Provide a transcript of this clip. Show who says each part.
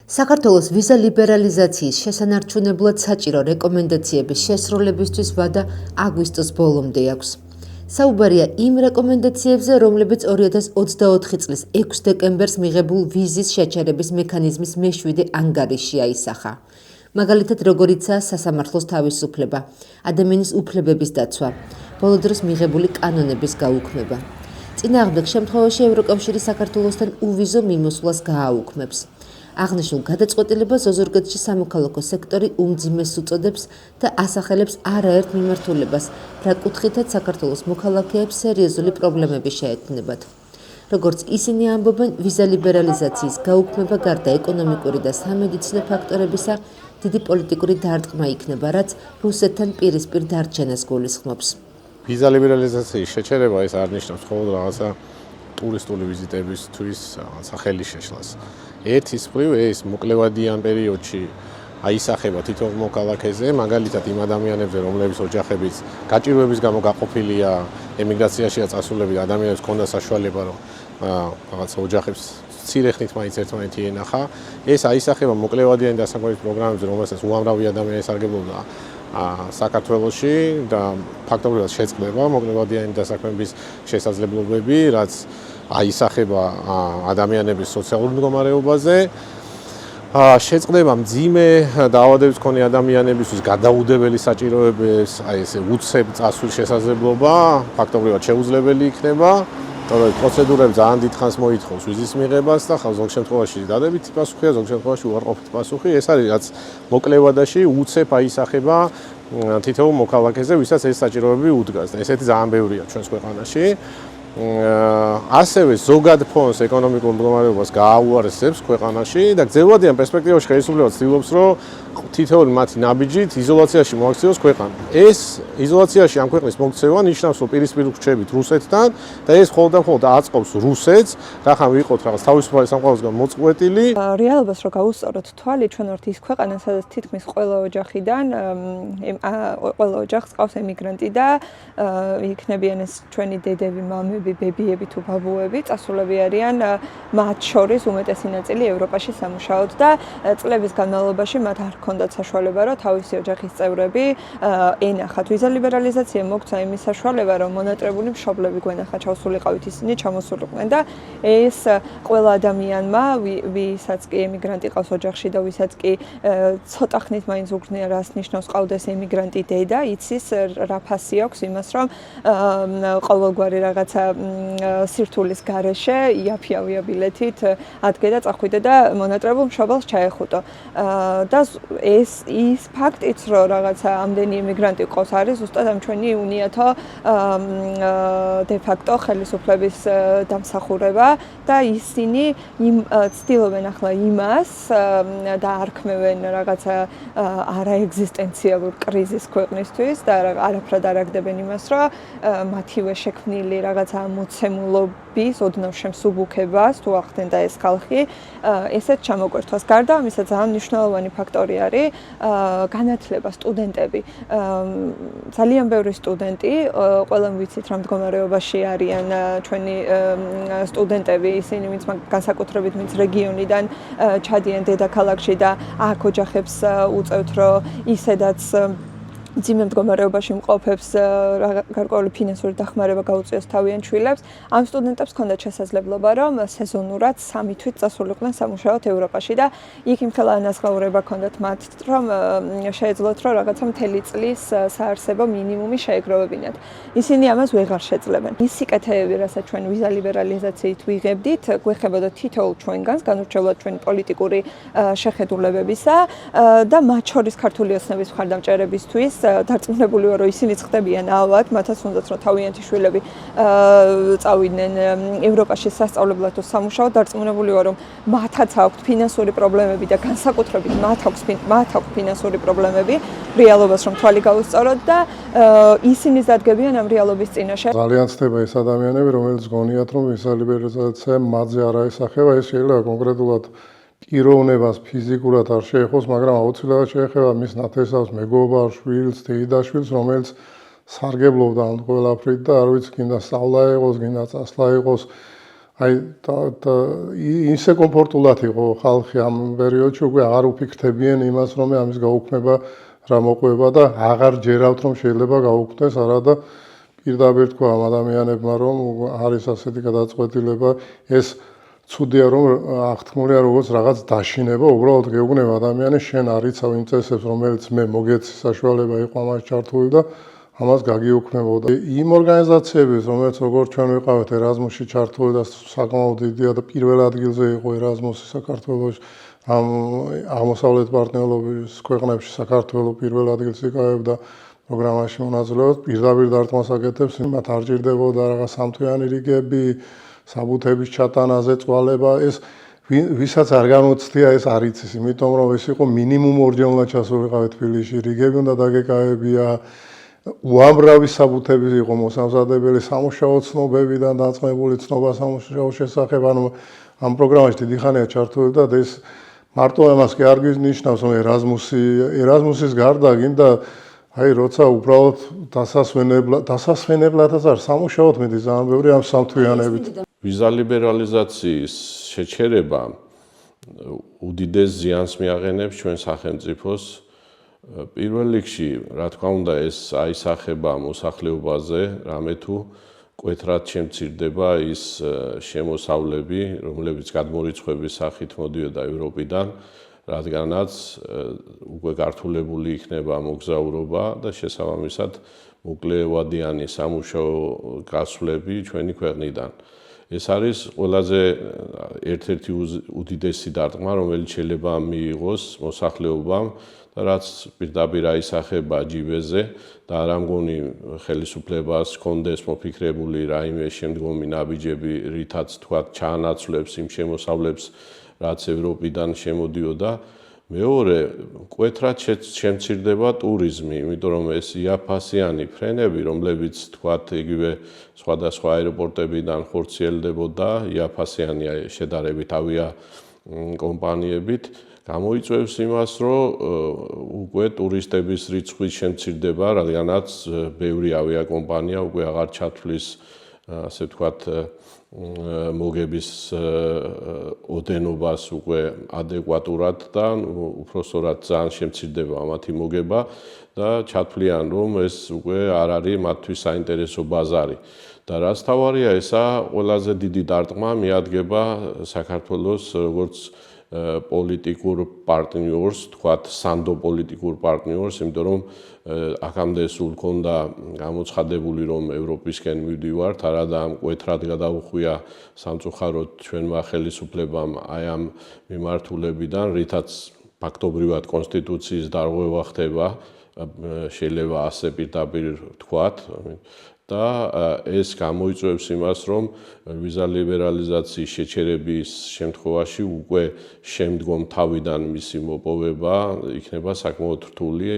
Speaker 1: საქართველოს ვიზა ლიბერალიზაციის შესანარჩუნებლად საჭირო რეკომენდაციების შესრულებისთვის ვადა აგვისტოს ბოლომდე აქვს. საუბარია იმ რეკომენდაციებზე, რომლებიც 2024 წლის 6 დეკემბერს მიღებულ ვიზის შეჩერების მექანიზმის მე-7 ანგარიშში აისახა. მაგალითად, როგორიცაა სასამართლოს თავისუფლება, ადამიანის უფლებების დაცვა, ბოლო დროს მიღებული კანონების გაუქმება. წინააღმდეგ შემთხვევაში ევროკავშირი საქართველოსთან უვიზო მიმოსვლას გააუქმებს. აღნიშნულ გადაწყვეტილებას ოზურგეთში სამოქალაქო სექტორი უმძიმეს უწოდებს და ასახელებს არაერთ მიმართულებას, რა კუთხითაც საქართველოს მოქალაქეებს სერიოზული პრობლემები შეექმნებათ. როგორც ისინი ამბობენ, ვიზა ლიბერალიზაციის გაუქმება გარდა ეკონომიკური და სამედიცინო ფაქტორებისა, დიდი პოლიტიკური დარტყმა იქნება, რაც რუსეთთან პირისპირ დარჩენას გულისხმობს.
Speaker 2: ვიზა ლიბერალიზაციის შეჩერება ეს არ ნიშნავს მხოლოდ რაღაცა ტურისტული ვიზიტებისთვის სახელი შეშლას. ერთის მხრივ ეს მოკლევადიან პერიოდში აისახება თითოეულ მოქალაქეზე, მაგალითად იმ ადამიანებზე, რომლების ოჯახებიც გაჭირვების გამო გაყოფილია ემიგრაციაშია წასულები და ადამიანებს ჰქონდა საშუალება, რომ რაღაცა ოჯახებს მცირე ხნით მაინც ერთმანეთი ენახა. ეს აისახება მოკლევადიანი დასაქმების პროგრამებზე, რომელსაც უამრავი ადამიანი სარგებლობდა საქართველოში და ფაქტობრივად შეწყდება მოკლევადიანი დასაქმების შესაძლებლობები, რაც აისახება ადამიანების სოციალურ მდგომარეობაზე. შეწყდება მძიმე დაავადების მქონე ადამიანებისთვის გადაუდებელი საჭიროებებს, ესე უცებ წასვლის შესაძლებლობა ფაქტობრივად შეუძლებელი იქნება. თორემ პროცედურები ძალიან დიდ ხანს მოითხოვს ვიზის მიღებას და ზოგ შემთხვევაში დადებითი პასუხია, ზოგ შემთხვევაში უარყოფითი პასუხი. ეს არის რაც მოკლევადაში უცებ აისახება თითოეულ მოქალაქეზე, ვისაც ეს საჭიროებები უდგას და ესეთი ძალიან ბევრია ჩვენს ქვეყანაში. ასევე ზოგად ფონს ეკონომიკურ მდგომარეობას გააუარესებს ქვეყანაში და გრძელვადიან პერსპექტივაში ხელისუფლება ცდილობს, რომ თითოეული მათი ნაბიჯით იზოლაციაში მოაქციოს ქვეყანა. ეს იზოლაციაში ამ ქვეყნის მოქცევა ნიშნავს, რომ პირისპირ ვრჩებით რუსეთთან და ეს მხოლოდ და მხოლოდ აწყობს რუსეთს, რახან ვიყოთ რაღაც თავისუფალი სამყაროსგან მოწყვეტილი.
Speaker 3: რეალობას რო გავუსწოროთ თვალი, ჩვენ ვართ ის ქვეყანა, სადაც თითქმის ყველა ოჯახიდან ყველა ოჯახს ყავს ემიგრანტი და იქნებიან ეს ჩვენი დედები, მამები, ბებიები თუ ბაბუები, წასულები არიან მათ შორის უმეტესი ნაწილი ევროპაში სამუშაოდ და წლების განმავლობაში მათ არ ჰქონდათ საშუალება, რომ თავისი ოჯახის წევრები ენახათ. ვიზა ლიბერალიზაცია მოგცა იმის საშუალება, რომ მონატრებული მშობლები გვენახა ჩავსულიყავით, ისინი ჩამოსულიყვნენ და ეს ყველა ადამიანმა, ვისაც კი ემიგრანტი ყავს ოჯახში და ვისაც კი ცოტა ხნით მაინც უგრძნია, რას ნიშნავს ყავდეს ემიგრანტი დედა, იცის რა ფასი აქვს იმას, რომ ყოველგვარი რაღაცა სირთულის გარეშე იაფიავია ბილეთით ადგე და წახვიდე და მონატრებულ მშობელს ჩაეხუტო. და ის ფაქტიც, რომ რაღაცა ამდენი ემიგრანტი ყავს, არის ზუსტად ამ ჩვენი უნიათო დე ფაქტო ხელისუფლების დამსახურება და ისინი ცდილობენ ახლა იმას და არქმევენ რაღაცა არაეგზისტენციალურ კრიზისს ქვეყნისთვის და არაფრად არ აგდებენ იმას, რომ მათივე შექმნილი რაღაცა მოცემულობის ოდნავ შემსუბუქებას თუ ახდენდა ეს ხალხი, ესეც ჩამოკვერთვას. გარდა ამისა ძალიან მნიშვნელოვანი ფაქტორი არის განათლება, სტუდენტები. ძალიან ბევრი სტუდენტი, ყველამ ვიცით რა მდგომარეობაში არიან ჩვენი სტუდენტები, ისინი ვინც განსაკუთრებით ვინც რეგიონიდან ჩადიან დედაქალაქში და აქ ოჯახებს უწევთ, რომ ისედაც მძიმე მდგომარეობაში მყოფებს გარკვეული ფინანსური დახმარება გაუწიოს თავიანთ შვილებს. ამ სტუდენტებს ჰქონდათ შესაძლებლობა, რომ სეზონურად 3 თვით წასულიყვნენ სამუშაოდ ევროპაში და იქ იმხელა ანაზღაურება ჰქონდათ მათ, რომ შეეძლოთ, რომ რაღაცა მთელი წლის საარსებო მინიმუმი შეეგროვებინათ. ისინი ამას ვეღარ შეძლებენ. ის სიკეთეები, რასაც ჩვენ ვიზა ლიბერალიზაციით ვიღებდით, გვეხებოდა თითოეულ ჩვენგანს, განურჩევლად ჩვენი პოლიტიკური შეხედულებებისა და მათ შორის ქართული ოცნების მხარდამჭერებისთვის დარწმუნებული ვარ, რომ ისინიც ხდებიან ალბათ, მათაც უნდათ, რომ თავიანთი შვილები წავიდნენ ევროპაში სასწავლებლად თუ სამუშაოდ, დარწმუნებული ვარ, რომ მათაც აქვთ ფინანსური პრობლემები და განსაკუთრებით მათ აქვს ფინანსური პრობლემები, რეალობას რომ თვალი გავუსწოროთ და ისინი დადგებიან ამ რეალობის წინაშე.
Speaker 4: ძალიან ცდება ეს ადამიანები, რომელიც გონიათ, რომ ვიზა ლიბერალიზაცია მათზე არ აისახება, ეს შეიძლება კონკრეტულად პიროვნებას ფიზიკურად არ შეეხოს, მაგრამ აუცილებლად შეეხება მის ნათესავს, მეგობარს, შვილს, დედაშვილს, რომელიც სარგებლობდა ამ ყველაფრით და არ ვიცი, გინდა სწავლა იყოს, გინდა წასვლა იყოს, აი ისე კომფორტულად იყო ხალხი ამ პერიოდში, უკვე აღარ უფიქრდებიან იმას, რომ ამის გაუქმება რა მოყვება და აღარ ჯერავთ, რომ შეიძლება გაუქმდეს, არა და პირდაპირ თქვა ამ ადამიანებმა, რომ არის ასეთი გადაწყვეტილება, ეს ცუდია, რომ აღთქმულია როგორც რაღაც დაშინება, უბრალოდ გეუბნება ადამიანს, შენ არიცავ იმ წესებს, რომელიც მე მოგეცი საშუალება იყო ამას ჩართული და ამას გაგიუქმებოდა. იმ ორგანიზაციების, რომელიც როგორც ჩვენ ვიყავით ერაზმუსში ჩართული და საკმაოდ დიდია და პირველ ადგილზე იყო ერაზმუსი საქართველოში, ამ აღმოსავლეთ პარტნიორობის ქვეყნებში საქართველოს პირველ ადგილს იკავებდა პროგრამაში მონაწილეობას, პირდაპირ დარტყმას აკეთებს, მათ არ ჭირდებოდა რაღაც სამთვიანი რიგები, საბუთების ჩატანაზე წვალება, ეს ვისაც არ განუცდია, ეს არ იცის, იმიტომ რომ ეს იყო მინიმუმ ორჯერ უნდა ჩასულიყავი თბილისში, რიგები უნდა დაგეკავებია, უამრავი საბუთები იყო მოსამზადებელი, სამუშაო ცნობებიდან დაწყებული ცნობა სამუშაოს შესახებ, ანუ ამ პროგრამაში დიდი ხანია ჩართული და ეს მარტო ამას კი არ გვინიშნავს, რომ ერაზმუსის გარდა გინდა აი როცა უბრალოდ დასასვენებლადაც არ სამუშაოდ მიდის ძალიან ბევრი ამ სამთვიანებით.
Speaker 2: ვიზა ლიბერალიზაციის შეჩერება უდიდეს ზიანს მიაყენებს ჩვენ სახელმწიფოს. პირველ რიგში, რა თქმა უნდა, ეს აისახება მოსახლეობაზე, რამე თუ მკვეთრად შემცირდება ის შემოსავლები, რომლებიც გადმორიცხვების სახით მოდიოდა ევროპიდან, რადგანაც უკვე გართულებული იქნება მოგზაურობა და შესაბამისად მოკლევადიანი სამუშაო გასვლები ჩვენი ქვეყნიდან. ეს არის ყველაზე ერთ-ერთი უდიდესი დარტყმა, რომელიც შეიძლება მიიღოს მოსახლეობამ და რაც პირდაპირ აისახება ჯიბეზე და არ ამგონი ხელისუფლებას ჰქონდეს მოფიქრებული რაიმე შემდგომი ნაბიჯები, რითაც თქვა ჩაანაცვლებს იმ შემოსავლებს, რაც ევროპიდან შემოდიოდა. მეორე, მკვეთრად შემცირდება ტურიზმი, იმიტომ რომ ეს იაფასიანი ფრენები, რომლებიც თქვათ იგივე სხვადასხვა აეროპორტებიდან ხორციელდებოდა, იაფასიანი შედარებით ავიაკომპანიებით, გამოიწვევს იმას, რომ უკვე ტურისტების რიცხვი შემცირდება, რადგანაც ბევრი ავიაკომპანია უკვე აღარ ჩათვლის, ასე ვთქვათ, მოგების ოდენობას უკვე ადეკვატურად და უпроსტოდ ძალიან შემცირდება მათი მოგება და ჩათვლიან, რომ ეს უკვე არ არის მათთვის საინტერესო ბაზარი. და რაც თავარია, ესა ყველაზე დიდი დარტყმა მიადგება საქართველოს როგორც პოლიტიკურ პარტნიორს, თქვათ სანდო პოლიტიკურ პარტნიორს, იმიტომ რომ აქამდე სულ ქონდა გამოცხადებული, რომ ევროპისკენ მივდივართ, არადა მკვეთრად გადაუხვია სამწუხაროდ ჩვენმა ხელისუფლებამ აი ამ მიმართულებიდან, რითაც ფაქტობრივად კონსტიტუციის დარღვევა ხდება, შეიძლება ასე პირდაპირ ვთქვათ. და ეს გამოიწვევს იმას, რომ ვიზა ლიბერალიზაციის შეჩერების შემთხვევაში უკვე შემდგომ თავიდან მისი მოპოვება იქნება საკმაოდ რთული.